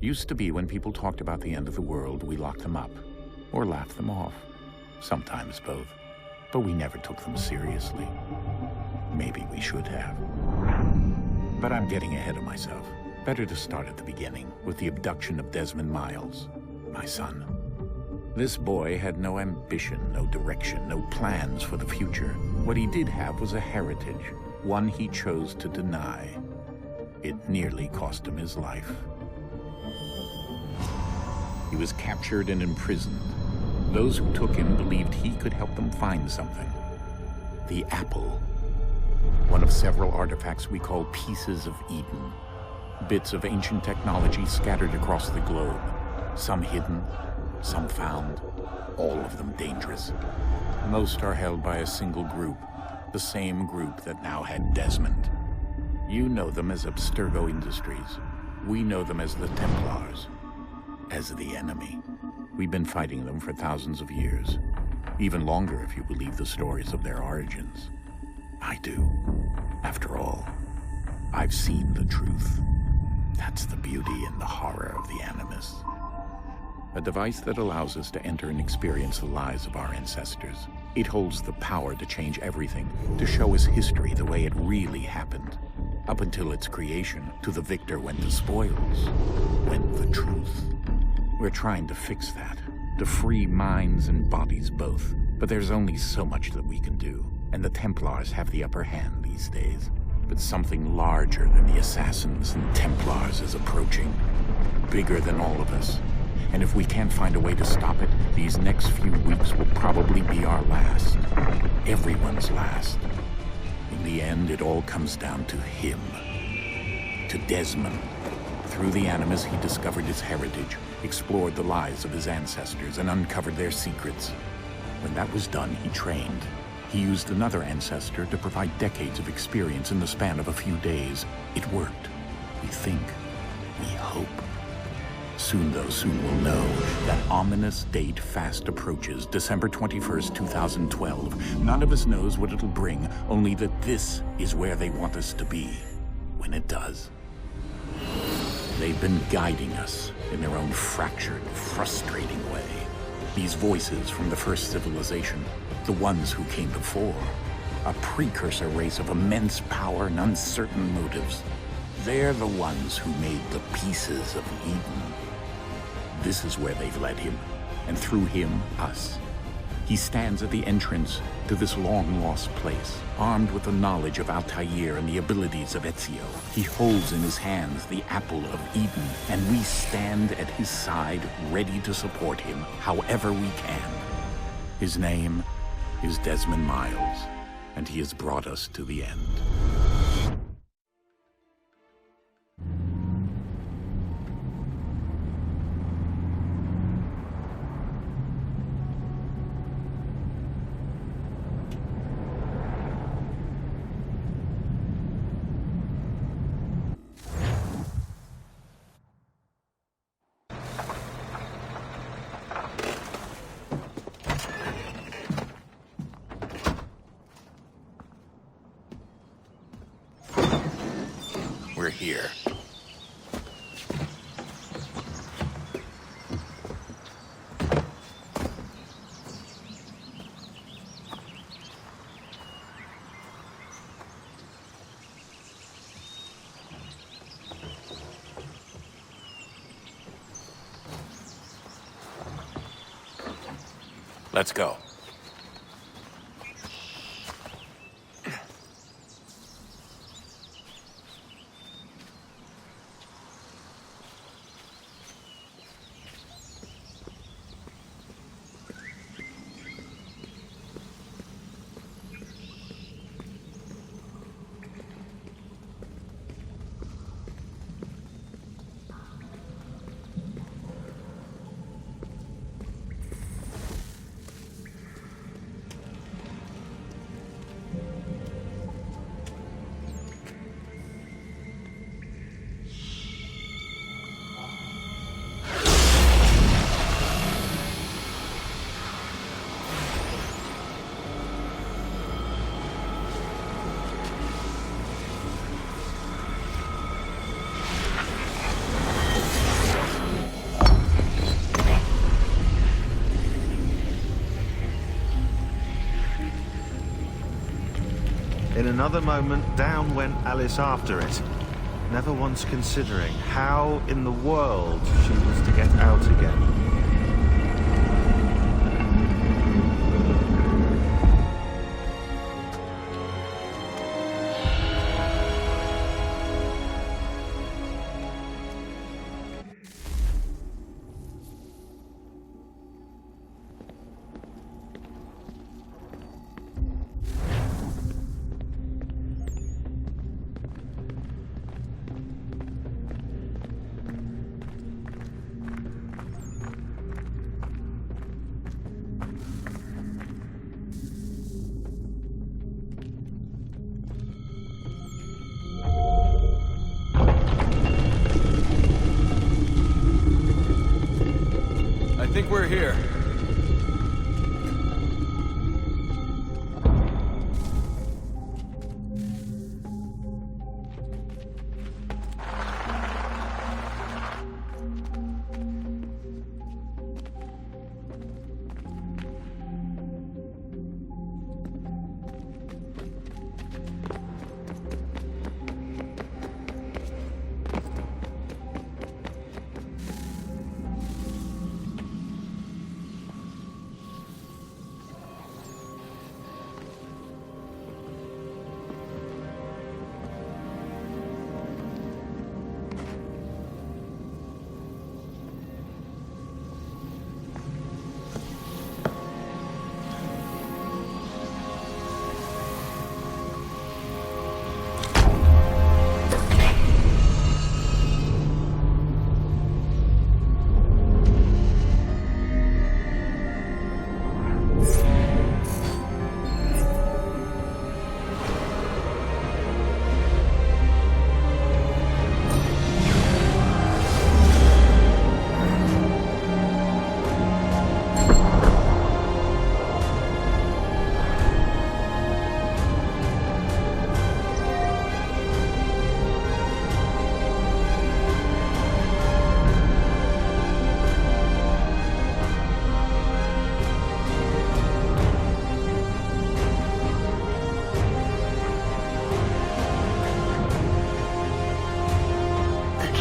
Used to be when people talked about the end of the world, we locked them up, or laughed them off. Sometimes both. But we never took them seriously. Maybe we should have. But I'm getting ahead of myself. Better to start at the beginning, with the abduction of Desmond Miles, my son. This boy had no ambition, no direction, no plans for the future. What he did have was a heritage, one he chose to deny. It nearly cost him his life. He was captured and imprisoned. Those who took him believed he could help them find something. The apple. One of several artifacts we call pieces of Eden. Bits of ancient technology scattered across the globe. Some hidden, some found, all of them dangerous. Most are held by a single group, the same group that now had Desmond. You know them as Abstergo Industries. We know them as the Templars. As the enemy. We've been fighting them for thousands of years. Even longer if you believe the stories of their origins. I do. After all, I've seen the truth. That's the beauty and the horror of the Animus. A device that allows us to enter and experience the lives of our ancestors. It holds the power to change everything, to show us history the way it really happened. Up until its creation, to the victor went the spoils, went the truth. We're trying to fix that, to free minds and bodies both. But there's only so much that we can do, and the Templars have the upper hand these days. But something larger than the Assassins and Templars is approaching, bigger than all of us. And if we can't find a way to stop it, these next few weeks will probably be our last. Everyone's last. In the end, it all comes down to him. To Desmond. Through the Animus, he discovered his heritage, explored the lives of his ancestors, and uncovered their secrets. When that was done, he trained. He used another ancestor to provide decades of experience in the span of a few days. It worked. We think. We hope. Soon, though, soon we'll know. That ominous date fast approaches, December 21st, 2012. None of us knows what it'll bring, only that this is where they want us to be, when it does. They've been guiding us in their own fractured, frustrating way. These voices from the first civilization, the ones who came before, a precursor race of immense power and uncertain motives. They're the ones who made the pieces of Eden. This is where they've led him, and through him, us. He stands at the entrance to this long-lost place, armed with the knowledge of Altair and the abilities of Ezio. He holds in his hands the apple of Eden, and we stand at his side, ready to support him however we can. His name is Desmond Miles, and he has brought us to the end. We're here. Let's go. In another moment, down went Alice after it, never once considering how in the world she was to get out again. I think we're here.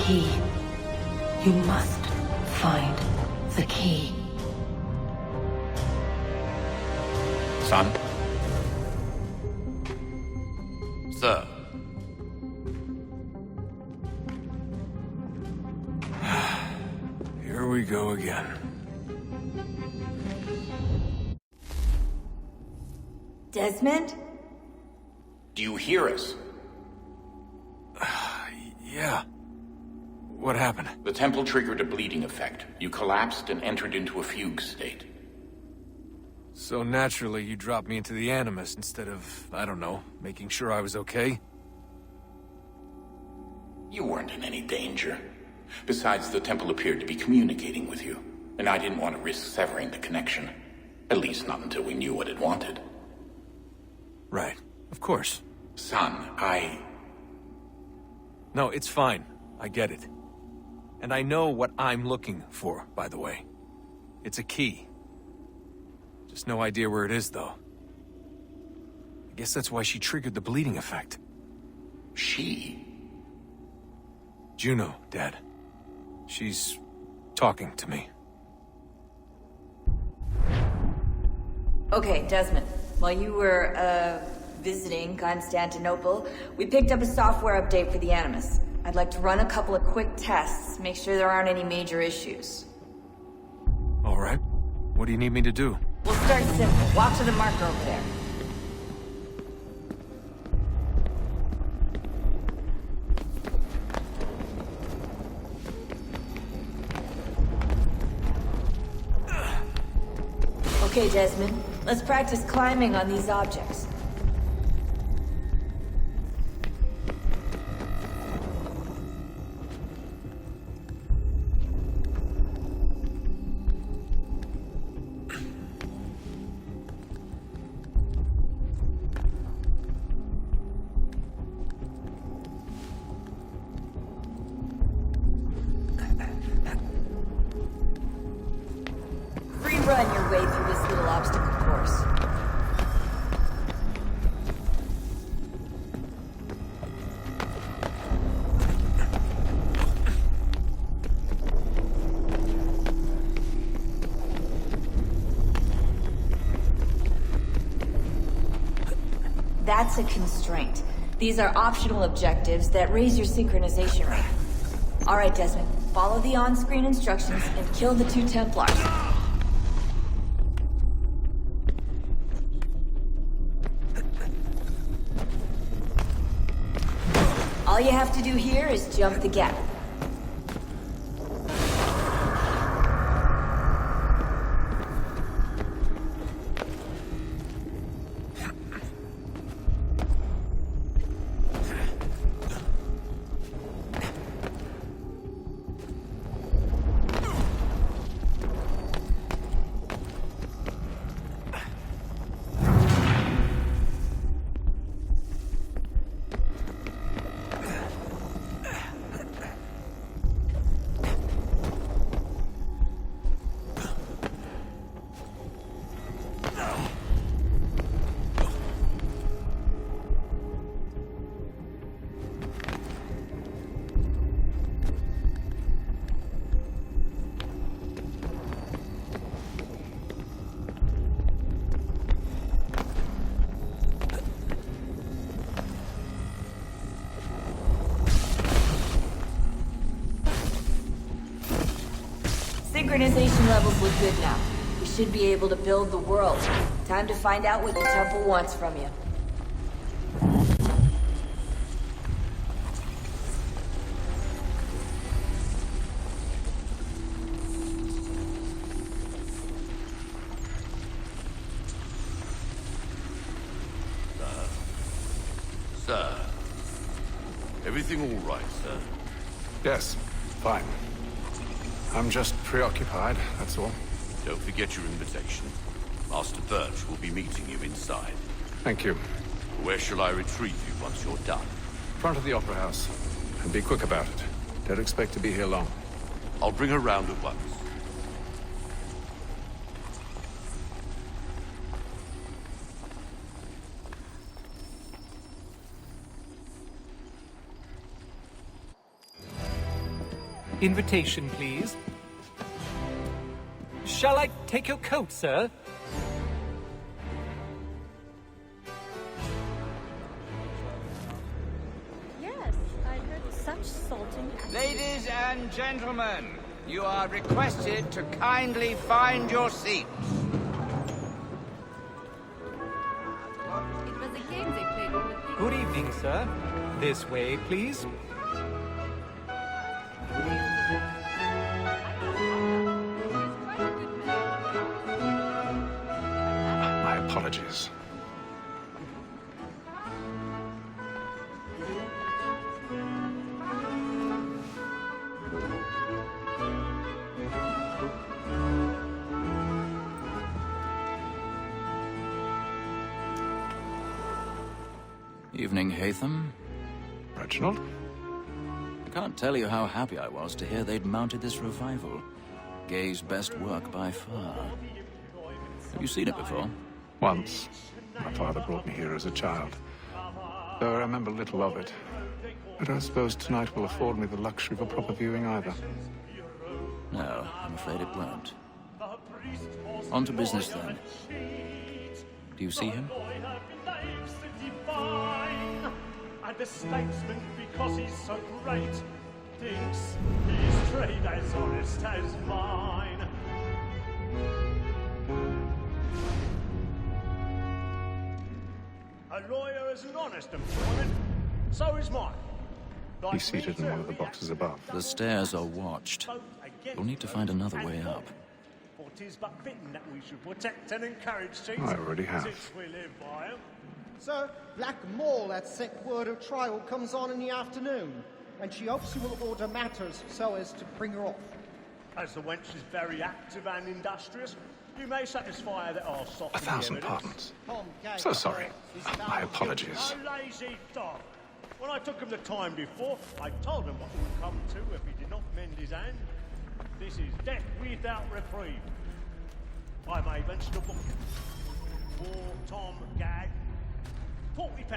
Key. You must find the key. Son? Sir. Here we go again. Desmond? Do you hear us? Yeah. What happened? The temple triggered a bleeding effect. You collapsed and entered into a fugue state. So naturally, you dropped me into the Animus instead of, I don't know, making sure I was okay? You weren't in any danger. Besides, the temple appeared to be communicating with you, and I didn't want to risk severing the connection. At least not until we knew what it wanted. Right. Of course. Son, No, it's fine. I get it. And I know what I'm looking for, by the way. It's a key. Just no idea where it is, though. I guess that's why she triggered the bleeding effect. She? Juno, Dad. She's talking to me. Okay, Desmond. While you were, visiting Constantinople, we picked up a software update for the Animus. I'd like to run a couple of quick tests, make sure there aren't any major issues. All right. What do you need me to do? We'll start simple. Walk to the marker over there. Okay, Desmond. Let's practice climbing on these objects. Run your way through this little obstacle course. That's a constraint. These are optional objectives that raise your synchronization rate. Alright, Desmond. Follow the on-screen instructions and kill the 2 Templars. All you have to do here is jump the gap. Synchronization levels look good now. We should be able to build the world. Time to find out what the temple wants from you. Sir. Everything all right, sir? Yes, fine. I'm just preoccupied, that's all. Don't forget your invitation. Master Birch will be meeting you inside. Thank you. Where shall I retrieve you once you're done? Front of the Opera House. And be quick about it. Don't expect to be here long. I'll bring her round at once. Invitation, please. Shall I take your coat, sir? Yes, I heard such salting. Ladies and gentlemen, you are requested to kindly find your seats. It was a game they played with people. Good evening, sir. This way, please. My apologies. Evening, Hatham. Reginald? I can't tell you how happy I was to hear they'd mounted this revival. Gay's best work by far. Have you seen it before? Once. My father brought me here as a child. Though I remember little of it. I don't suppose tonight will afford me the luxury of a proper viewing either. No, I'm afraid it won't. On to business, then. Do you see him? And the statesman, because he's so great, thinks his trade as honest as mine. A lawyer is an honest employment, so is mine. He's seated in one of the boxes above. The stairs are watched. We'll need to find another way up. For 'tis but fitting that we should protect and encourage these, I already have. since we live by 'em. Sir, Black Mall had sent word of trial comes on in the afternoon, and she hopes you will order matters so as to bring her off. As the wench is very active and industrious, you may satisfy her that I'll soften 1,000 the evidence. pardons. So sorry. My apologies. A lazy dog. When I took him the time before, I told him what would come to if he did not mend his hand. This is death without reprieve. I may mention a book. For Tom Gag, £40.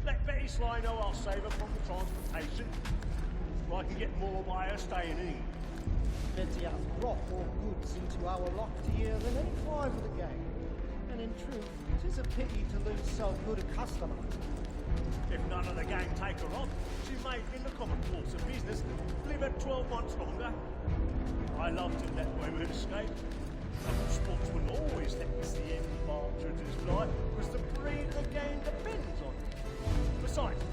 Let Betty Sly know I'll save her from the transportation. So I can get more by her staying in. Betty has brought more goods into our locked year than any five of the gang. And and in truth, 'tis a pity to lose so good a customer. If none of the gang take her on, she may, in the common course of business, live at 12 months longer. I love to let women escape. Some sportsmen always let me see any partridges fly, because the breed of the game depends on it. Besides,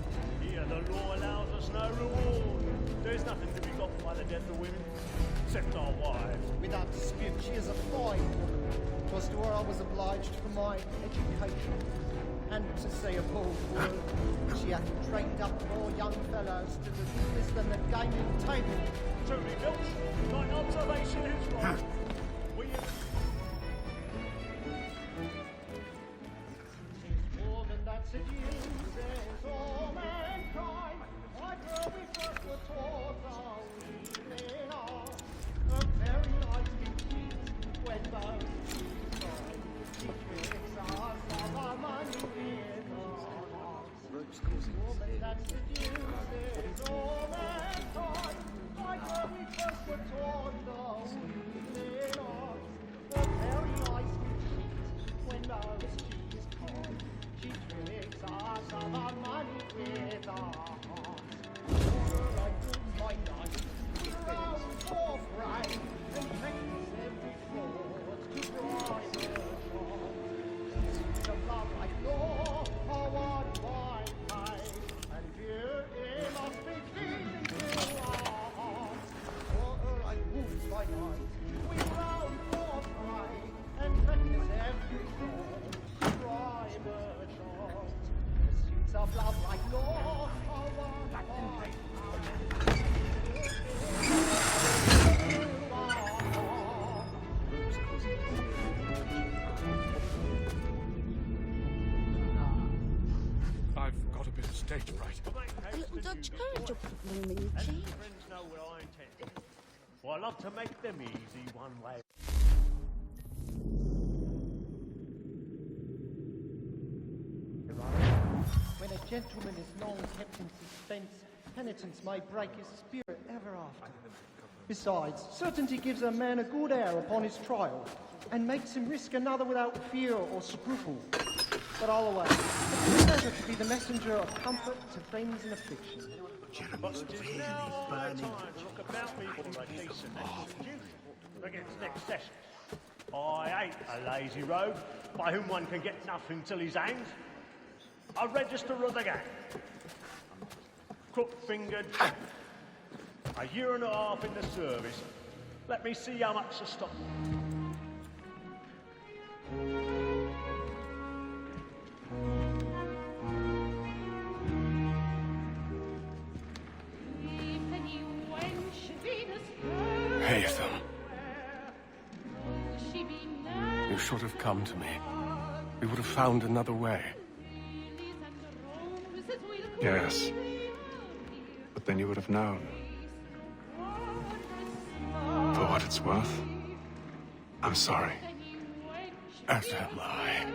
here the law allows us no reward. There's nothing to be got by the death of women, except our wives. Without dispute, she is a fine woman. 'Twas to her I was obliged for my education. And to say a bold word, she hath trained up more young fellows to the business than the gaming table. Truly, Mills, my observation is right. We more than that seduces all mankind. Why girl we first were taught our evening on a very nice indeed when those she tricks us of our money with us. Woman that seduces all mankind. Why girl we first were taught our evening on a very nice indeed when those cheese come. She tricks us of our money with us. I put my knife around for pride and practice every fraud to bribe the shop. The love I know, I want my life, and here it must be pleasing to us. For her I wound my knife, we round for pride and practice every fraud to bribe the shop. Pursuits of love like law, I want my life. I've got a bit of stage fright. A little Dutch courage will put blooming you, Chief. friends know what I intend. For I love to make them easy one way. When a gentleman is long kept in suspense, penitence may break his spirit ever after. Besides, certainty gives a man a good air upon his trial, and makes him risk another without fear or scruple. But all away, it's a pleasure to be the messenger of comfort to friends in affliction. But it is now my time to look about me for a decent execution against next session. I hate a lazy rogue by whom one can get nothing till he's hanged. A register of the gang. Crook-fingered Jack. A year and a half in the service. Let me see how much to stop. Haytham. You should have come to me. We would have found another way. Yes. But then you would have known. For what it's worth, I'm sorry. As am I.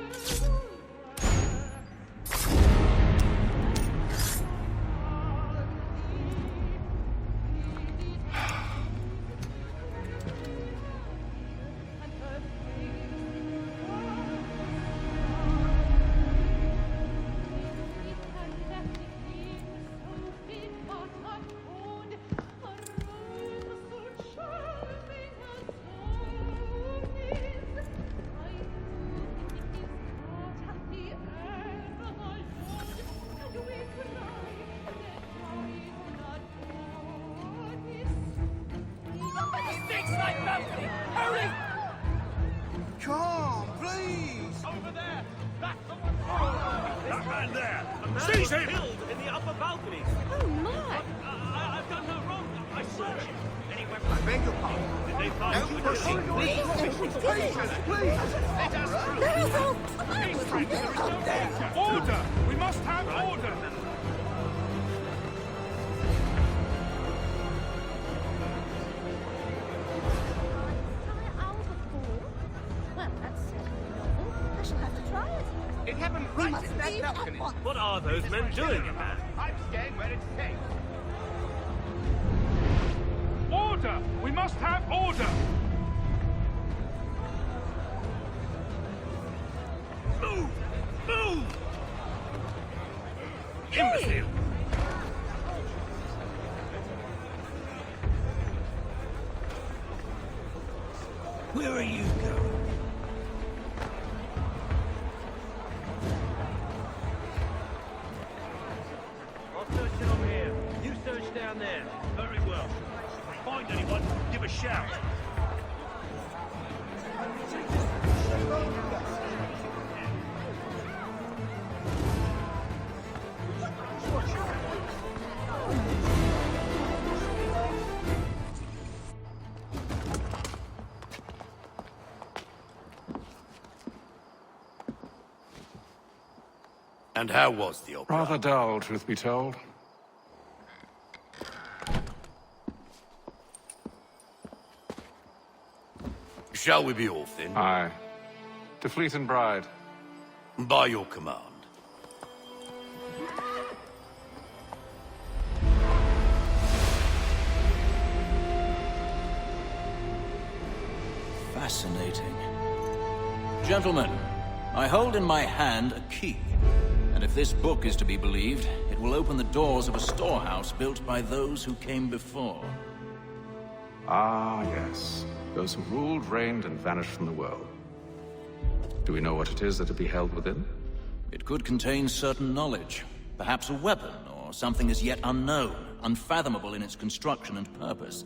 Come, please! Over there! Back the one! That man there! A man Seize was him! killed in the upper balcony. Oh, my! I've done no wrong. I saw it. Anyway, I beg your pardon. did they find you? Please! Please! Let us through. There is no These friends, there is no danger. Order! We must have order! Well, that's certainly novel. I shall have to try it. It happened We right must in that leave at balcony. once. What are those men doing in there? I'm staying where it's safe. Order! We must have order! Imbecile! Where are you going? I'll search over here. You search down there. Very well. If you find anyone, give a shout. And how was the opera? Rather dull, truth be told. Shall we be off then? Aye. To Fleet and Bride. By your command. Fascinating. Gentlemen, I hold in my hand a key. And if this book is to be believed, it will open the doors of a storehouse built by those who came before. Ah, yes. Those who ruled, reigned, and vanished from the world. Do we know what it is that will be held within? It could contain certain knowledge. Perhaps a weapon, or something as yet unknown, unfathomable in its construction and purpose.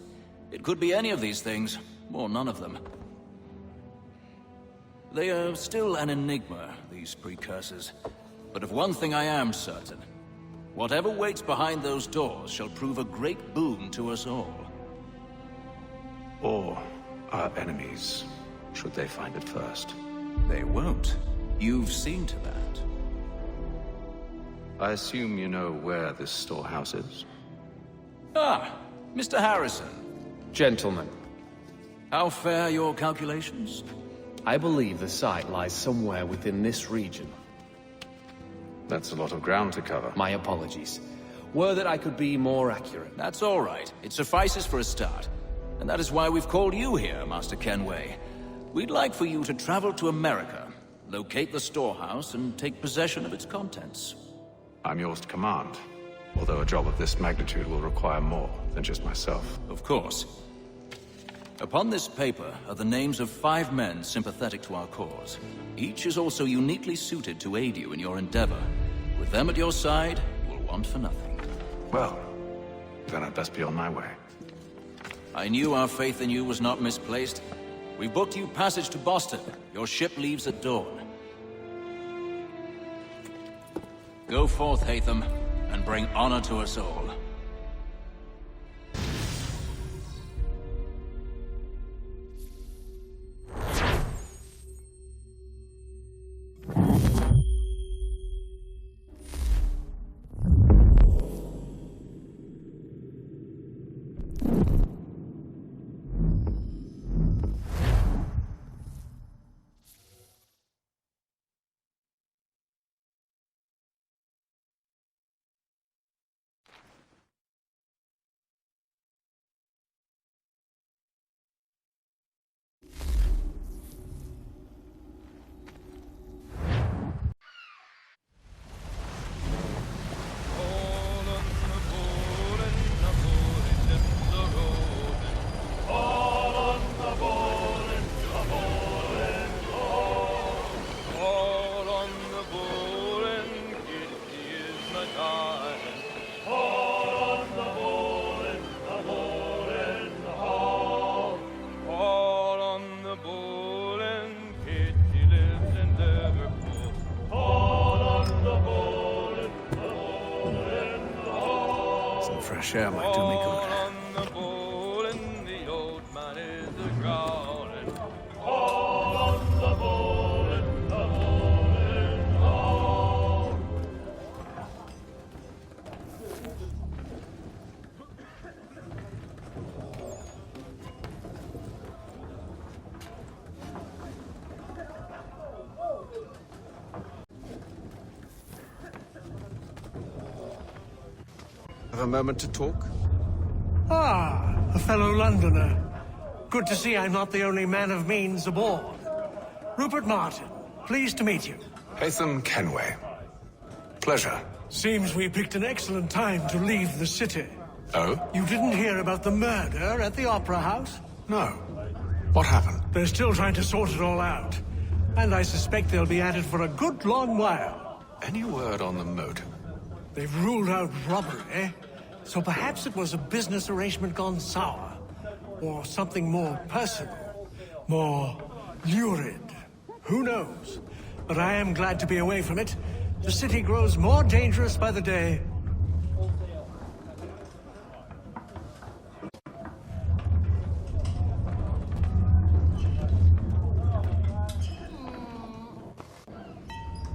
It could be any of these things, or none of them. They are still an enigma, these precursors. But of one thing I am certain. Whatever waits behind those doors shall prove a great boon to us all. Or our enemies, should they find it first. They won't. You've seen to that. I assume you know where this storehouse is? Ah, Mr. Harrison. Gentlemen. How fare your calculations? I believe the site lies somewhere within this region. That's a lot of ground to cover. My apologies. Were that I could be more accurate. That's all right. It suffices for a start. And that is why we've called you here, Master Kenway. We'd like for you to travel to America, locate the storehouse, and take possession of its contents. I'm yours to command. Although a job of this magnitude will require more than just myself. Of course. Upon this paper are the names of 5 men sympathetic to our cause. Each is also uniquely suited to aid you in your endeavor. With them at your side, you will want for nothing. Well, then I'd best be on my way. I knew our faith in you was not misplaced. We booked you passage to Boston. Your ship leaves at dawn. Go forth, Hatham, and bring honor to us all. Fresh air might do me good. Have a moment to talk? Ah, a fellow Londoner. Good to see I'm not the only man of means aboard. Rupert Martin, pleased to meet you. Hatham Kenway. Pleasure, Seems we picked an excellent time to leave the city. Oh? You didn't hear about the murder at the Opera House? No. What happened? They're still trying to sort it all out. And I suspect they'll be at it for a good long while. Any word on the motive? They've ruled out robbery, so perhaps it was a business arrangement gone sour. Or something more personal, more lurid. Who knows? But I am glad to be away from it. The city grows more dangerous by the day.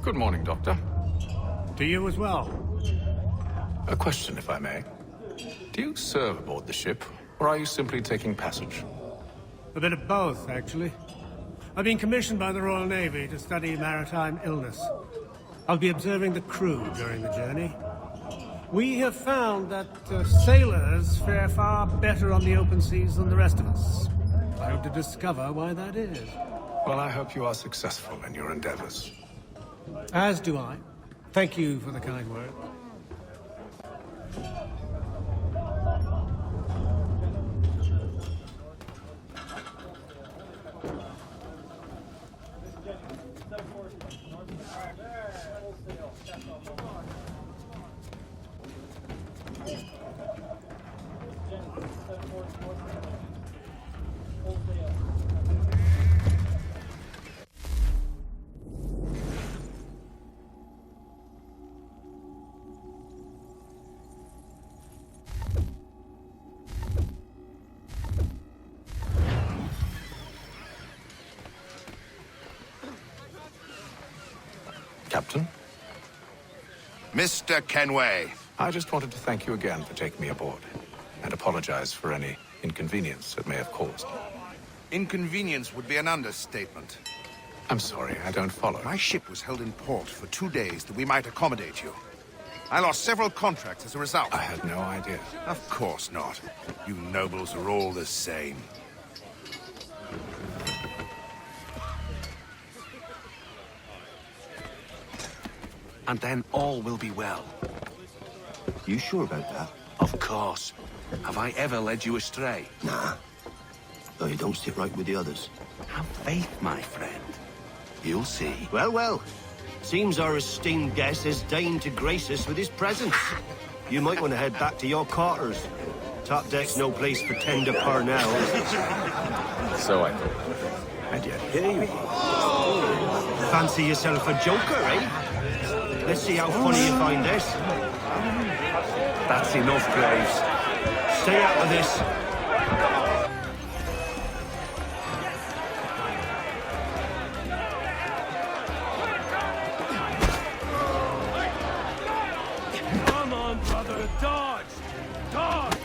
Good morning, Doctor. To you as well. A question, if I may. Do you serve aboard the ship, or are you simply taking passage? A bit of both, actually. I've been commissioned by the Royal Navy to study maritime illness. I'll be observing the crew during the journey. We have found that sailors fare far better on the open seas than the rest of us. I hope to discover why that is. Well, I hope you are successful in your endeavors. As do I. Thank you for the kind word. Captain? Mr. Kenway. I just wanted to thank you again for taking me aboard, and apologize for any inconvenience it may have caused. Inconvenience would be an understatement. I'm sorry, I don't follow. My ship was held in port for 2 days that we might accommodate you. I lost several contracts as a result. I had no idea. Of course not. You nobles are all the same. And then all will be well. You sure about that? Of course. Have I ever led you astray? Nah. Though you don't sit right with the others. Have faith, my friend. You'll see. Well, well. Seems our esteemed guest has deigned to grace us with his presence. You might want to head back to your quarters. Top deck's no place for tender parnell. So I thought. And yet here you are. Fancy yourself a joker, eh? Let's see how funny you find this. That's enough, Graves. Stay out of this. Come on, brother, dodge! Dodge!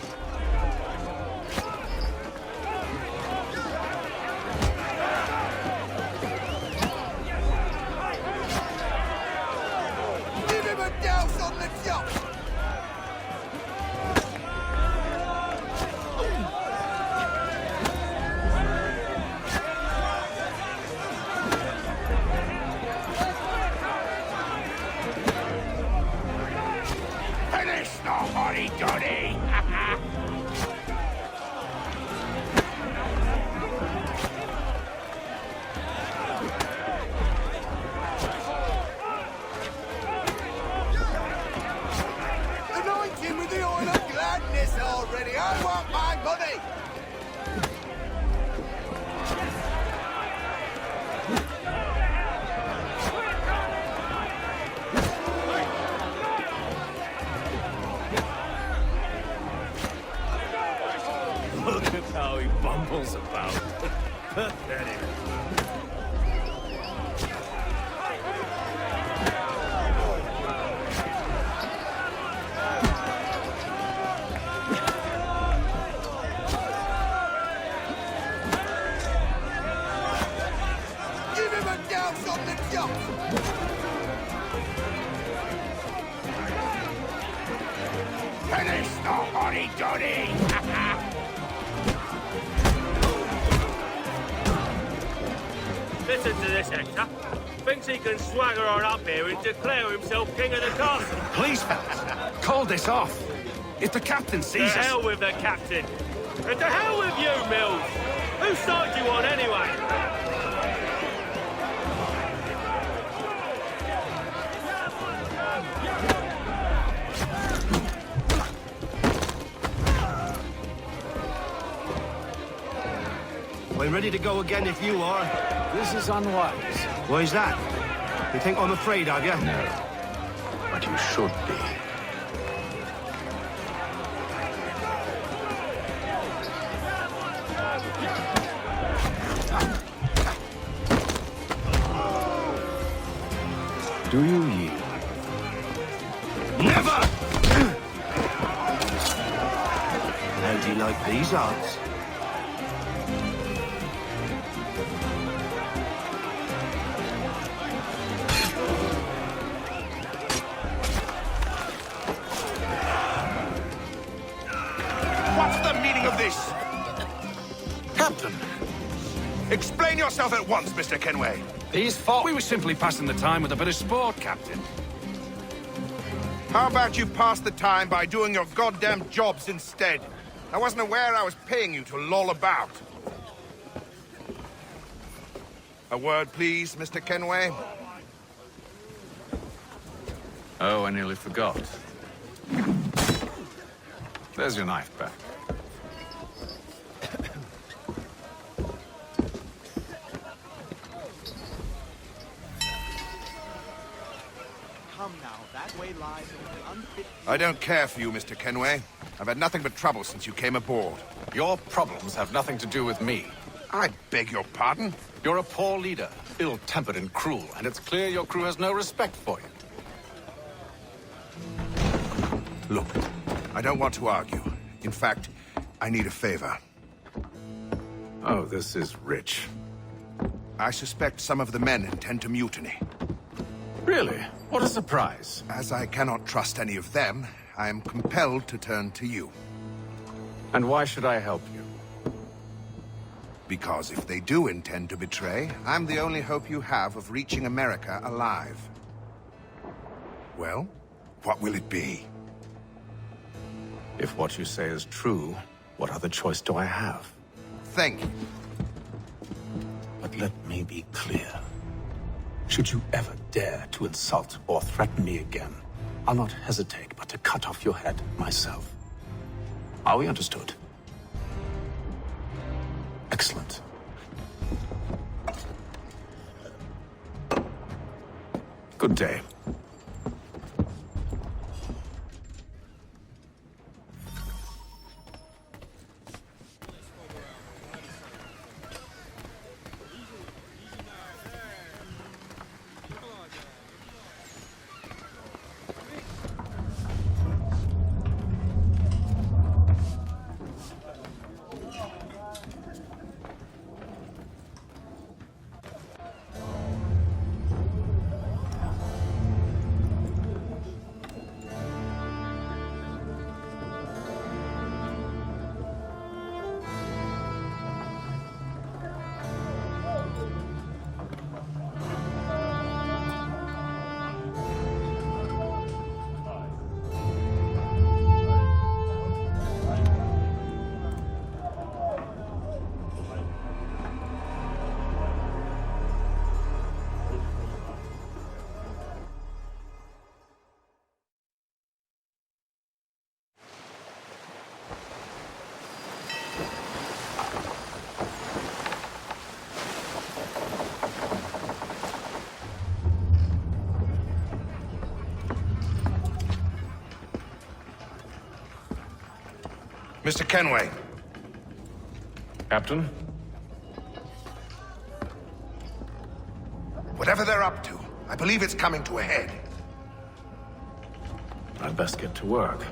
Give him a douse on the jump! Finish the hotty-toddy! Anoint him with the oil of gladness already! I want my money! Look at how he bumbles about. Pathetic. Give him a douse on the jump! Finish the hotty-toddy! Listen to this, Hector. Thinks he can swagger on up here and declare himself king of the castle. Please, fellas, call this off. If the captain sees To us... hell with the captain. And to hell with you, Mills. Whose side you on, anyway? I'm ready to go again if you are. This is unwise. Why's that? You think I'm afraid of you? No. But you should be. Do you yield? Never! How do you like these odds? What's the meaning of this? Captain! Explain yourself at once, Mr. Kenway. These fought. We were simply passing the time with a bit of sport, Captain. How about you pass the time by doing your goddamn jobs instead? I wasn't aware I was paying you to loll about. A word, please, Mr. Kenway. Oh, I nearly forgot. There's your knife back. Come now, that way lies an unfit... I don't care for you, Mr. Kenway. I've had nothing but trouble since you came aboard. Your problems have nothing to do with me. I beg your pardon? You're a poor leader, ill-tempered and cruel, and it's clear your crew has no respect for you. Look, I don't want to argue. In fact, I need a favor. Oh, this is rich. I suspect some of the men intend to mutiny. Really? What a surprise. As I cannot trust any of them, I am compelled to turn to you. And why should I help you? Because if they do intend to betray, I'm the only hope you have of reaching America alive. Well, what will it be? If what you say is true, what other choice do I have? Thank you. But let me be clear. Should you ever dare to insult or threaten me again, I'll not hesitate but to cut off your head myself. Are we understood? Excellent. Good day. Mr. Kenway. Captain? Whatever they're up to, I believe it's coming to a head. I'd best get to work.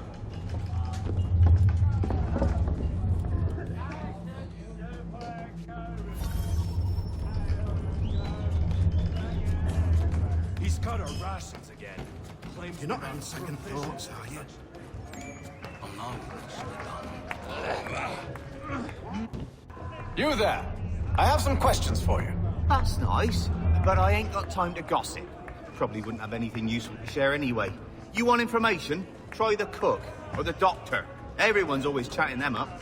He's got our rations again. You're not having second thoughts, are you? You there! I have some questions for you. That's nice. But I ain't got time to gossip. Probably wouldn't have anything useful to share anyway. You want information? Try the cook or the doctor. Everyone's always chatting them up.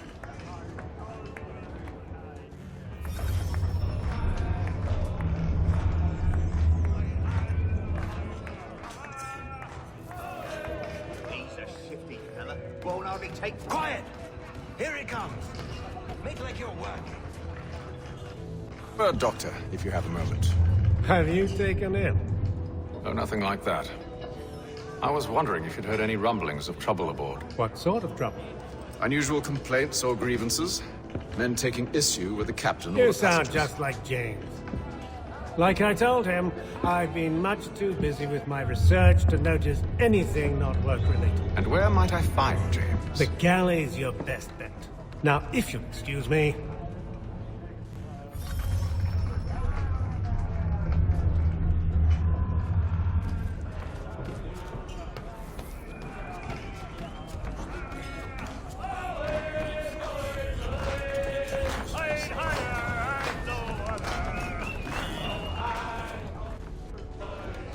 He's a shifty fella. Won't hardly take... Quiet! Here it comes. Make like you're working. Doctor, if you have a moment. Have you taken him? Oh, nothing like that. I was wondering if you'd heard any rumblings of trouble aboard. What sort of trouble? Unusual complaints or grievances? Men taking issue with the captain or You the sound passengers? just like James. Like I told him, I've been much too busy with my research to notice anything not work-related. And where might I find James? The galley's your best bet. Now, if you'll excuse me...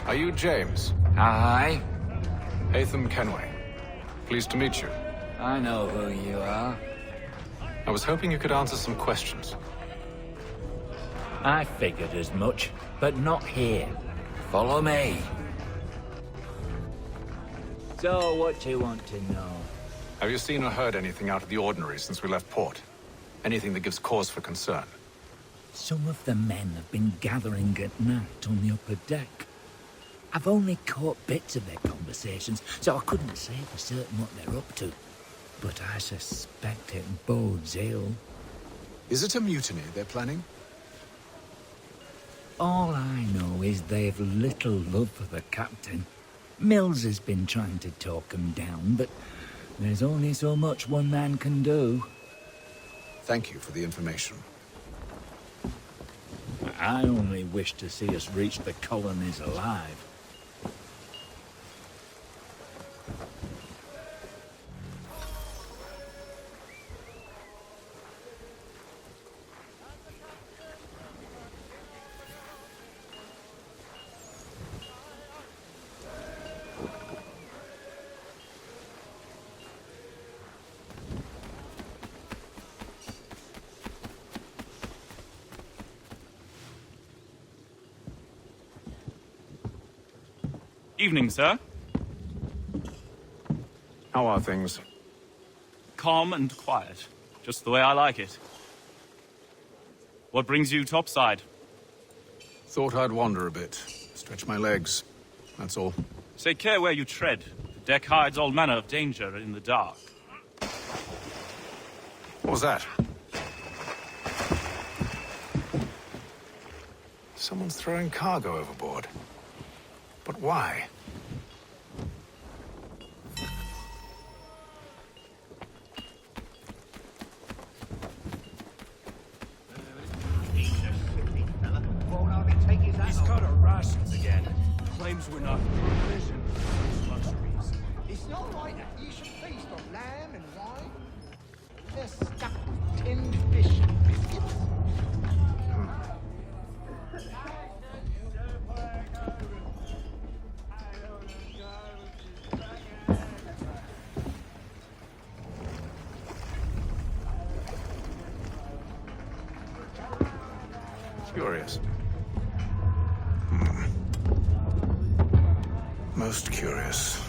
Are you James? Aye. Hatham Kenway. Pleased to meet you. I know who you are. I was hoping you could answer some questions. I figured as much, but not here. Follow me. So, what do you want to know? Have you seen or heard anything out of the ordinary since we left port? Anything that gives cause for concern? Some of the men have been gathering at night on the upper deck. I've only caught bits of their conversations, so I couldn't say for certain what they're up to. But I suspect it bodes ill. Is it a mutiny they're planning? All I know is they've little love for the captain. Mills has been trying to talk him down, but there's only so much one man can do. Thank you for the information. I only wish to see us reach the colonies alive. Evening, sir. How are things? Calm and quiet. Just the way I like it. What brings you topside? Thought I'd wander a bit. Stretch my legs. That's all. Take care where you tread. The deck hides all manner of danger in the dark. What was that? Someone's throwing cargo overboard. But why? He's cut our rations again. Claims we're not provisioned for those luxuries. It's not right that you should feast on lamb and wine. They're stuck with tinned fish and biscuits. Curious. Most curious.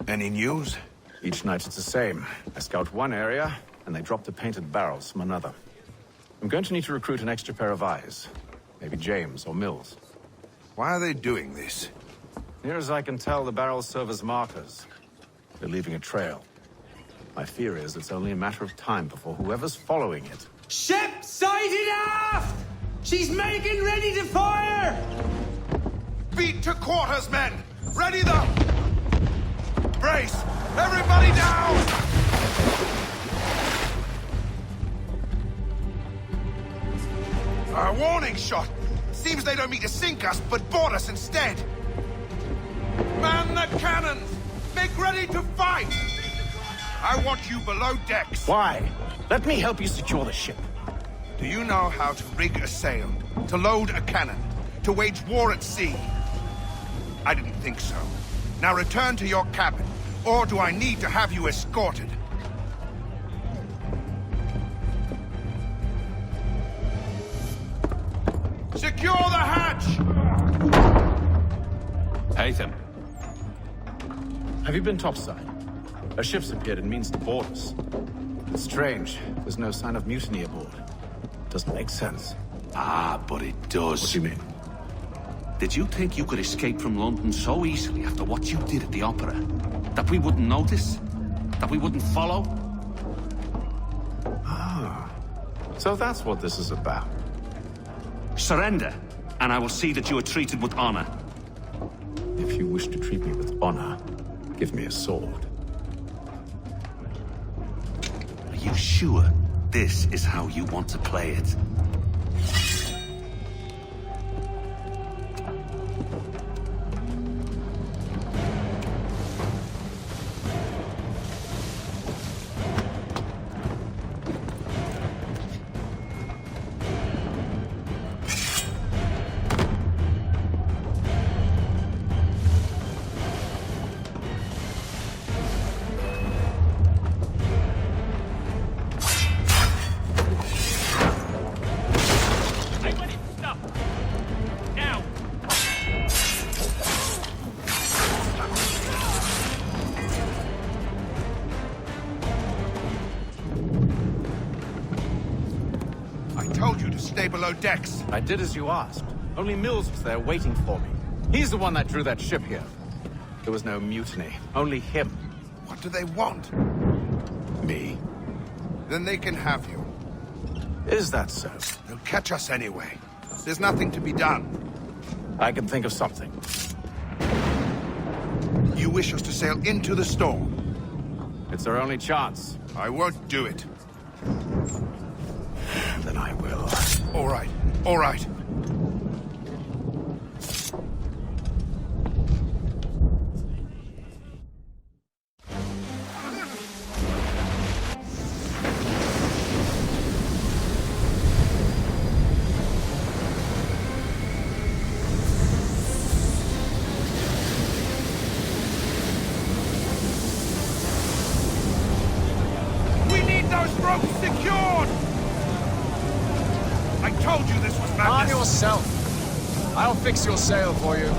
Any news? Each night it's the same. I scout one area, and they drop the painted barrels from another. I'm going to need to recruit an extra pair of eyes. Maybe James or Mills. Why are they doing this? Near as I can tell, the barrels serve as markers. They're leaving a trail. My fear is it's only a matter of time before whoever's following it... Ship sighted aft! She's making ready to fire! Beat to quarters, men! Ready the... Brace! Everybody down! A warning shot! Seems they don't mean to sink us, but board us instead! Man the cannons! Make ready to fight! I want you below decks. Why? Let me help you secure the ship. Do you know how to rig a sail? To load a cannon? To wage war at sea? I didn't think so. Now return to your cabin, or do I need to have you escorted? Secure the hatch! Haytham. Have you been topside? A ship's appeared and means to board us. It's strange. There's no sign of mutiny aboard. Doesn't make sense. Ah, but it does. What do you mean? Did you think you could escape from London so easily after what you did at the opera? That we wouldn't notice? That we wouldn't follow? Ah. So that's what this is about. Surrender, and I will see that you are treated with honor. If you wish to treat me with honor, give me a sword. Are you sure this is how you want to play it? Stay below decks. I did as you asked. Only Mills was there waiting for me. He's the one that drew that ship here. There was no mutiny. Only him. What do they want? Me. Then they can have you. Is that so? They'll catch us anyway. There's nothing to be done. I can think of something. You wish us to sail into the storm? It's our only chance. I won't do it. Then I will. All right. All right. We need those ropes secured! I told you this was madness! Arm yourself. I'll fix your sail for you.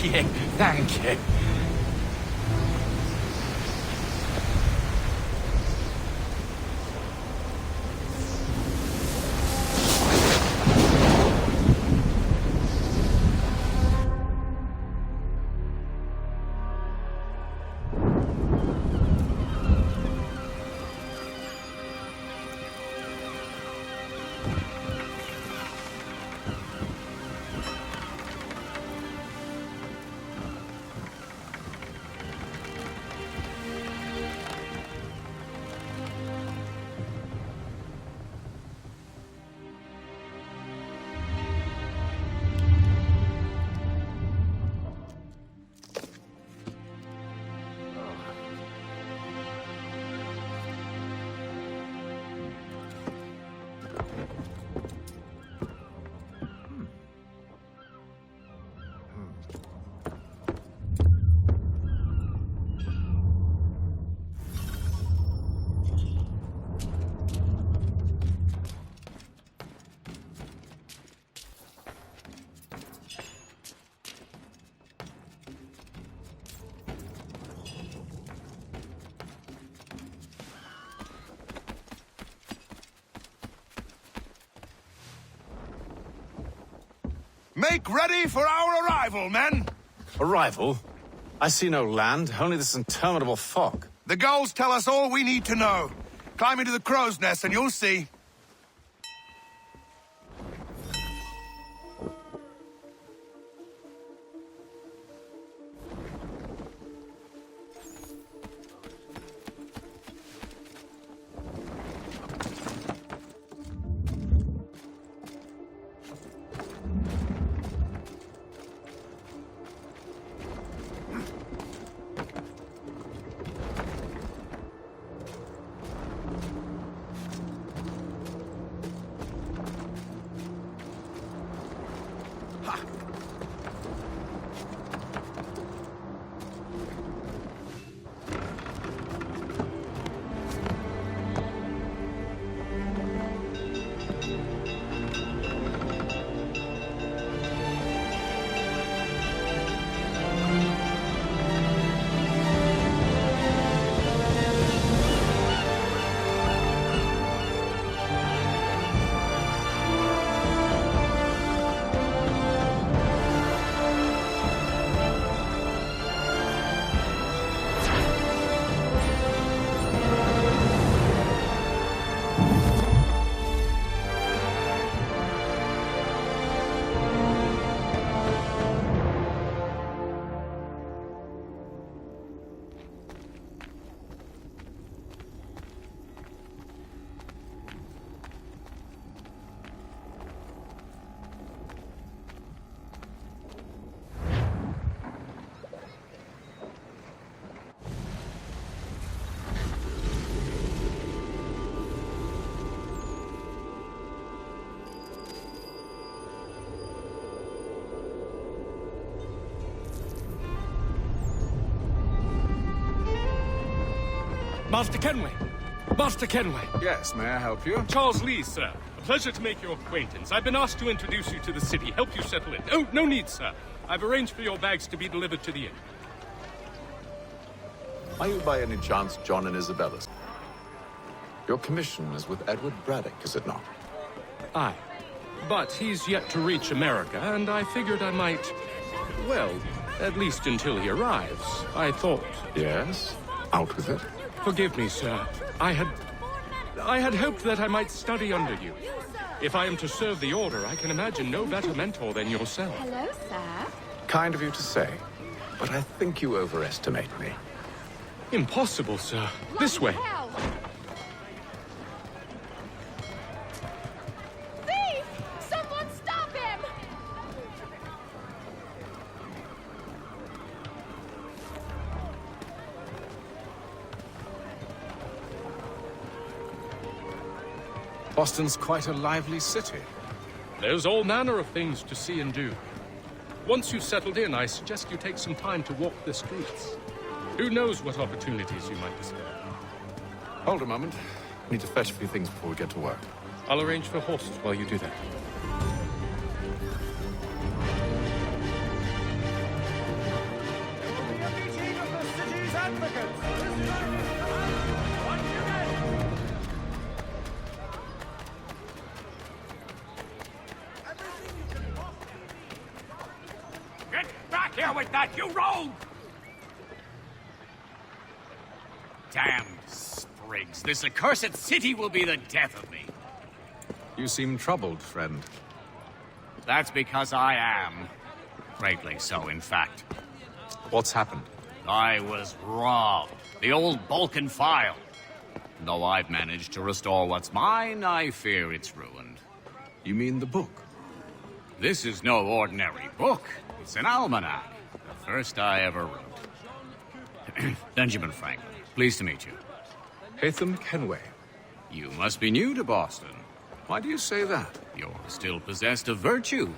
you, thank you. Make ready for our arrival, men! Arrival? I see no land, only this interminable fog. The gulls tell us all we need to know. Climb into the crow's nest and you'll see. Master Kenway! Master Kenway! Yes, may I help you? Charles Lee, sir. A pleasure to make your acquaintance. I've been asked to introduce you to the city, help you settle in. Oh, no need, sir. I've arranged for your bags to be delivered to the inn. Are you by any chance John and Isabella's? Your commission is with Edward Braddock, is it not? Aye. But he's yet to reach America, and I figured I might... Well, at least until he arrives, I thought. Yes? Out with it. Forgive me, sir. I had hoped that I might study under you. If I am to serve the Order, I can imagine no better mentor than yourself. Hello, sir. Kind of you to say, but I think you overestimate me. Impossible, sir. This way. Thief! Someone stop him! Boston's quite a lively city. There's all manner of things to see and do. Once you've settled in, I suggest you take some time to walk the streets. Who knows what opportunities you might discover. Hold a moment. I need to fetch a few things before we get to work. I'll arrange for horses while you do that. here with that, you rogue! Damned sprigs, this accursed city will be the death of me. You seem troubled, friend. That's because I am. Greatly so, in fact. What's happened? I was robbed. The old Balkan file. Though I've managed to restore what's mine, I fear it's ruined. You mean the book? This is no ordinary book. It's an almanac. The first I ever wrote. Benjamin Franklin, pleased to meet you. Hatham Kenway. You must be new to Boston. Why do you say that? You're still possessed of virtue.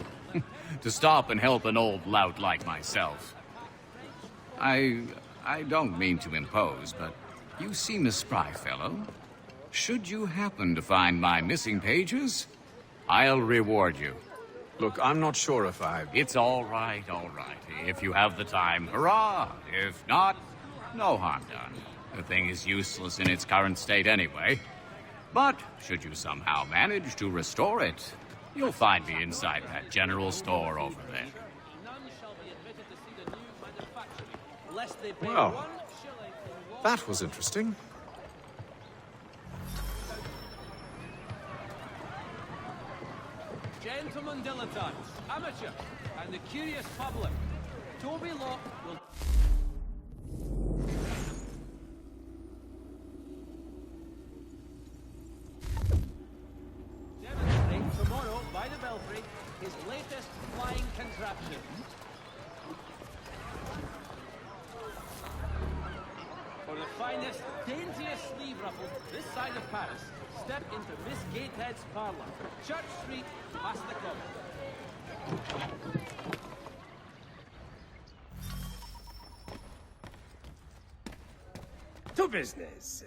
To stop and help an old lout like myself. I don't mean to impose, but you seem a spry fellow. Should you happen to find my missing pages, I'll reward you. Look, I'm not sure if I... It's all right, all right. If you have the time, hurrah! If not, no harm done. The thing is useless in its current state anyway. But should you somehow manage to restore it, you'll find me inside that general store over there. Well, that was interesting. Gentlemen dilettantes, amateurs, and the curious public, Toby Locke will... demonstrate tomorrow by the Belfry his latest flying contraption. For the finest, daintiest sleeve ruffle this side of Paris, step into Miss Gatehead's parlour, Church Street, past the club. To business.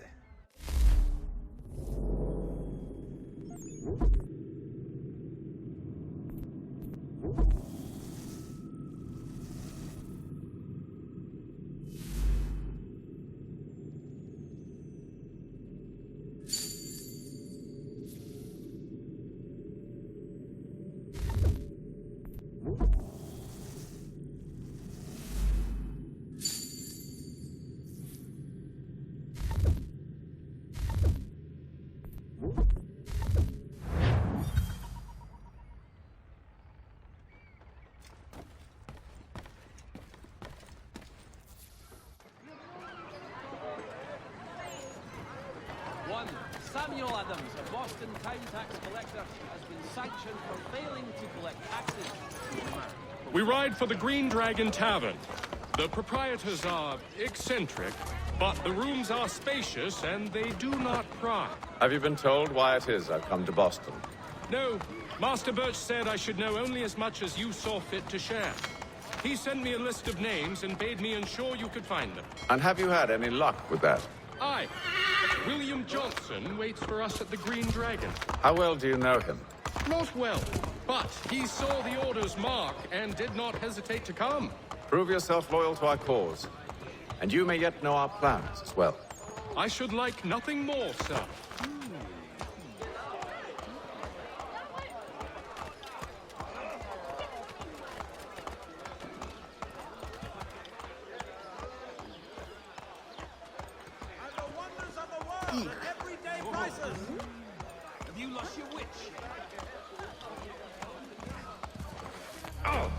One, Samuel Adams, a Boston town tax collector, has been sanctioned for failing to collect taxes. We ride for the Green Dragon Tavern. The proprietors are eccentric, but the rooms are spacious and they do not pry. Have you been told why it is I've come to Boston? No, Master Birch said I should know only as much as you saw fit to share. He sent me a list of names and bade me ensure you could find them. And have you had any luck with that? Aye. William Johnson waits for us at the Green Dragon. How well do you know him? Not well, but he saw the order's mark and did not hesitate to come. Prove yourself loyal to our cause, and you may yet know our plans as well. I should like nothing more, sir. Everyday prices! Have you lost your witch? Oh!